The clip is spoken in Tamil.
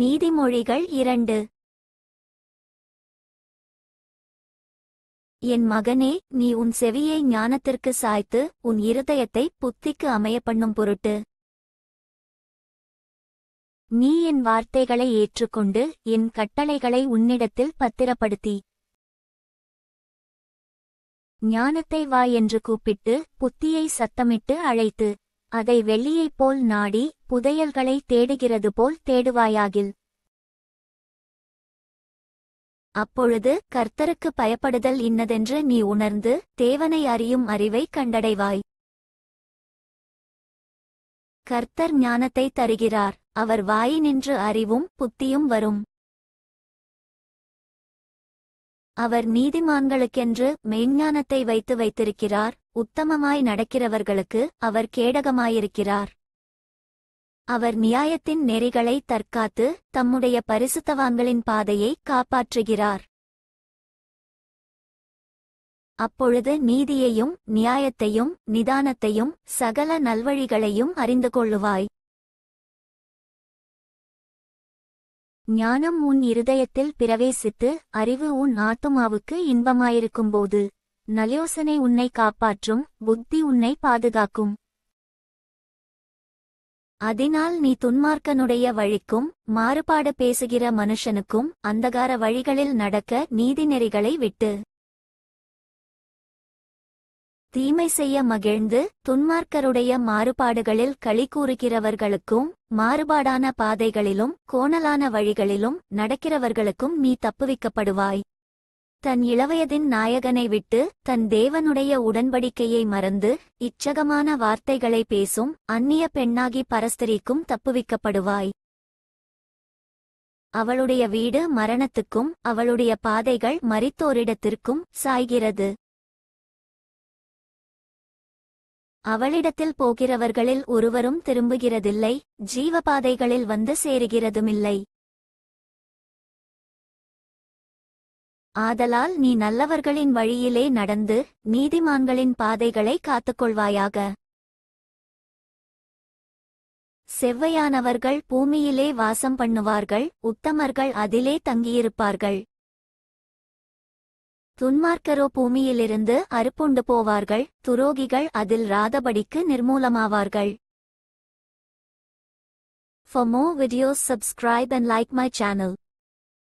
நீதிமொழிகள் 2. என் மகனே, நீ உன் செவியை ஞானத்திற்கு சாய்த்து உன் இருதயத்தை புத்திக்கு அமைய பண்ணும் பொருட்டு நீ என் வார்த்தைகளை ஏற்றுக்கொண்டு என் கட்டளைகளை உன்னிடத்தில் பத்திரப்படுத்தி ஞானத்தை வா என்று கூப்பிட்டு புத்தியை சத்தமிட்டு அழைத்து அதை வெள்ளியைப் போல் நாடி புதையல்களை தேடுகிறது போல் தேடுவாயாகில். அப்பொழுது கர்த்தருக்கு பயப்படுதல் இன்னதென்று நீ உணர்ந்து தேவனை அறியும் அறிவை கண்டடைவாய். கர்த்தர் ஞானத்தை தருகிறார், அவர் வாயினின்று அறிவும் புத்தியும் வரும். அவர் நீதிமான்களுக்கென்று மெய்ஞானத்தை வைத்து வைத்திருக்கிறார், உத்தமமாய் நடக்கிறவர்களுக்கு அவர் கேடகமாயிருக்கிறார். அவர் நியாயத்தின் நெறிகளை தற்காத்து தம்முடைய பரிசுத்தவான்களின் பாதையை காப்பாற்றுகிறார். அப்பொழுது நீதியையும் நியாயத்தையும் நிதானத்தையும் சகல நல்வழிகளையும் அறிந்து கொள்ளுவாய். ஞானம் உன் இருதயத்தில் பிரவேசித்து அறிவு உன் ஆத்துமாவுக்கு இன்பமாயிருக்கும்போது நல்யோசனை உன்னை காப்பாற்றும், புத்தி உன்னை பாதுகாக்கும். அதனால் நீ துன்மார்க்கனுடைய வழிக்கும் மாறுபாடு பேசுகிற மனுஷனுக்கும் அந்தகார வழிகளில் நடக்க நீதிநெறிகளை விட்டு தீமை செய்ய மகிழ்ந்து துன்மார்க்கருடைய மாறுபாடுகளில் களி கூறுகிறவர்களுக்கும் மாறுபாடான பாதைகளிலும் கோணலான வழிகளிலும் நடக்கிறவர்களுக்கும் நீ தப்புவிக்கப்படுவாய். தன் இளவயதின் நாயகனை விட்டு தன் தேவனுடைய உடன்படிக்கையை மறந்து இச்சகமான வார்த்தைகளை பேசும் அந்நிய பெண்ணாகி பரஸ்திரிக்கும் தப்புவிக்கப்படுவாய். அவளுடைய வீடு மரணத்துக்கும் அவளுடைய பாதைகள் மரித்தோரிடத்திற்கும் சாய்கிறது. அவளிடத்தில் போகிறவர்களில் ஒருவரும் திரும்புகிறதில்லை, ஜீவபாதைகளில் வந்து சேருகிறதுமில்லை. ஆதலால் நீ நல்லவர்களின் வழியிலே நடந்து நீதிமான்களின் பாதைகளை காத்துக்கொள்வாயாக. செவ்வையானவர்கள் பூமியிலே வாசம் பண்ணுவார்கள், உத்தமர்கள் அதிலே தங்கியிருப்பார்கள். துன்மார்க்கரோ பூமியிலிருந்து அறுப்புண்டு போவார்கள், துரோகிகள் அதில் ராதபடிக்கு நிர்மூலமாவார்கள். For more videos subscribe and like my channel.